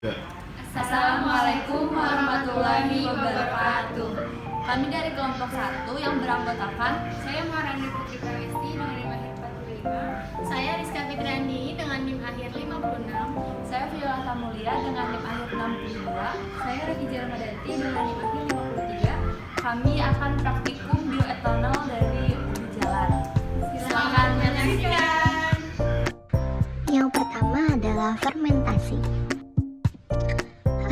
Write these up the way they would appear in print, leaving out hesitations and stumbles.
Assalamualaikum warahmatullahi wabarakatuh. Kami dari kelompok 1 yang beranggotakan Saya Maharani Putri Prawesti dengan NIM akhir 45. Saya Rizka Fitriandi dengan NIM akhir 56. saya Viola Tamulia dengan NIM akhir 62. Saya Regi Jalmadati dengan NIM akhir 53. Kami akan praktikum bioetanol dari Ubi Jalar. Silakan menyaksikan. Yang pertama adalah fermentasi.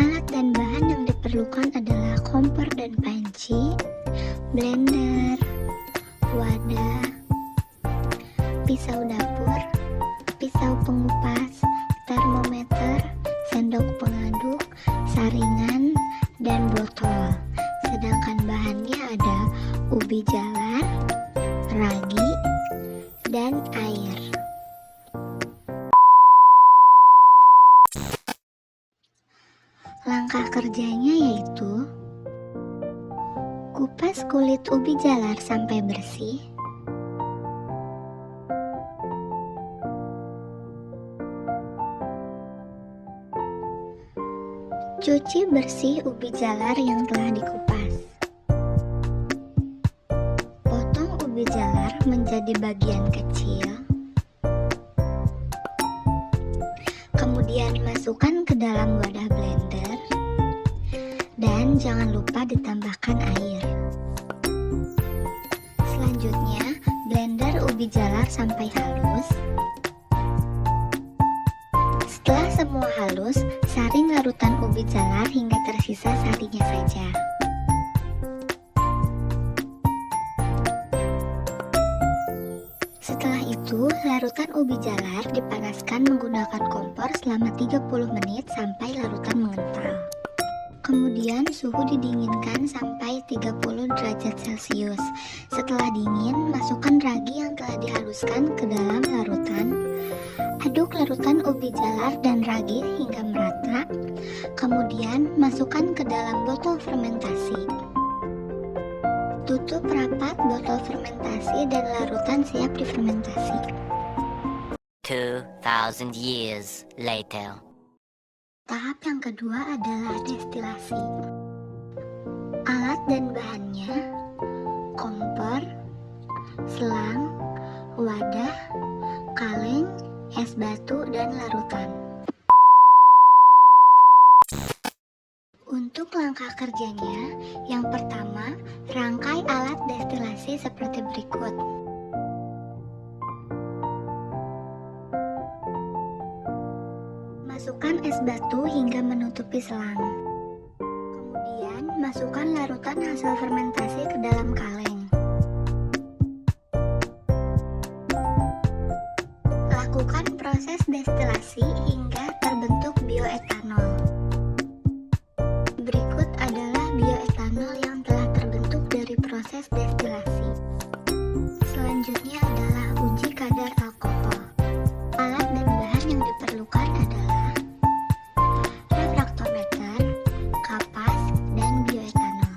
Alat dan bahan yang diperlukan adalah kompor dan panci, blender, wadah, pisau dapur, pisau pengupas, termometer, sendok pengaduk, saringan, dan botol. Sedangkan bahannya ada ubi jalar, ragi, dan air. Langkah kerjanya yaitu kupas kulit ubi jalar sampai bersih, cuci bersih ubi jalar yang telah dikupas, potong ubi jalar menjadi bagian kecil, kemudian masukkan ke dalam wadah blender, dan jangan lupa ditambahkan air. Selanjutnya, blender ubi jalar sampai halus. Setelah semua halus, saring larutan ubi jalar hingga tersisa sarinya saja. Setelah itu, larutan ubi jalar dipanaskan menggunakan kompor selama 30 menit sampai larutan mengental. Kemudian suhu didinginkan sampai 30 derajat Celcius. Setelah dingin, masukkan ragi yang telah dihaluskan ke dalam larutan. Aduk larutan ubi jalar dan ragi hingga merata. Kemudian masukkan ke dalam botol fermentasi. Tutup rapat botol fermentasi dan larutan siap difermentasi. 2,000 years later. Tahap yang kedua adalah destilasi. Alat dan bahannya: kompor, selang, wadah, kaleng, es batu, dan larutan. Untuk langkah kerjanya, yang pertama, rangkai alat destilasi seperti berikut. Masukkan es batu hingga menutupi selang. Kemudian, masukkan larutan hasil fermentasi ke dalam kaleng. Lakukan proses destilasi hingga terbentuk bioetanol. Berikut adalah bioetanol yang telah terbentuk dari proses destilasi. Selanjutnya adalah uji kadar alkohol. Alat dan bahan yang diperlukan adalah refraktometer, kapas, dan bioetanol.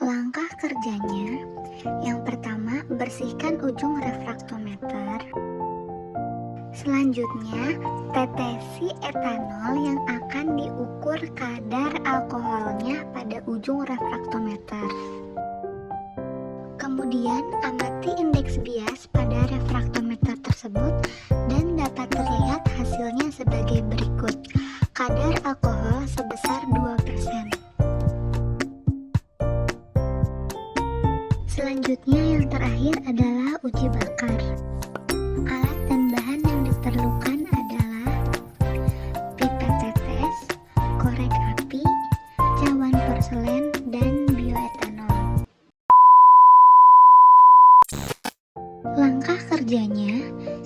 Langkah kerjanya: yang pertama, bersihkan ujung refraktometer. Selanjutnya, tetesi etanol yang akan diukur kadar alkoholnya pada ujung refraktometer. Kemudian, amati indeks bias pada refraktometer tersebut dan dapat terlihat hasilnya sebagai berikut. Kadar alkohol sebesar 2%. Selanjutnya yang terakhir adalah uji bakar. Alat dan bahan yang diperlukan adalah pipet tetes, korek api, cawan porselen, dan bioetanol. Langkah kerjanya,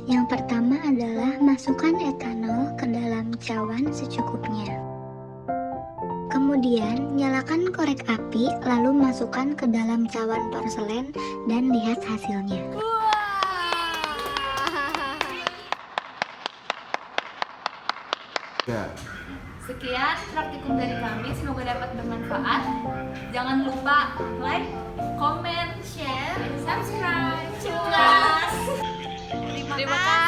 yang pertama adalah masukkan etanol ke dalam cawan secukupnya. Kemudian, nyalakan korek api, lalu masukkan ke dalam cawan porselen dan lihat hasilnya. Sekian praktikum dari kami, semoga dapat bermanfaat. Jangan lupa like, comment, share, subscribe. Culas. Terima kasih.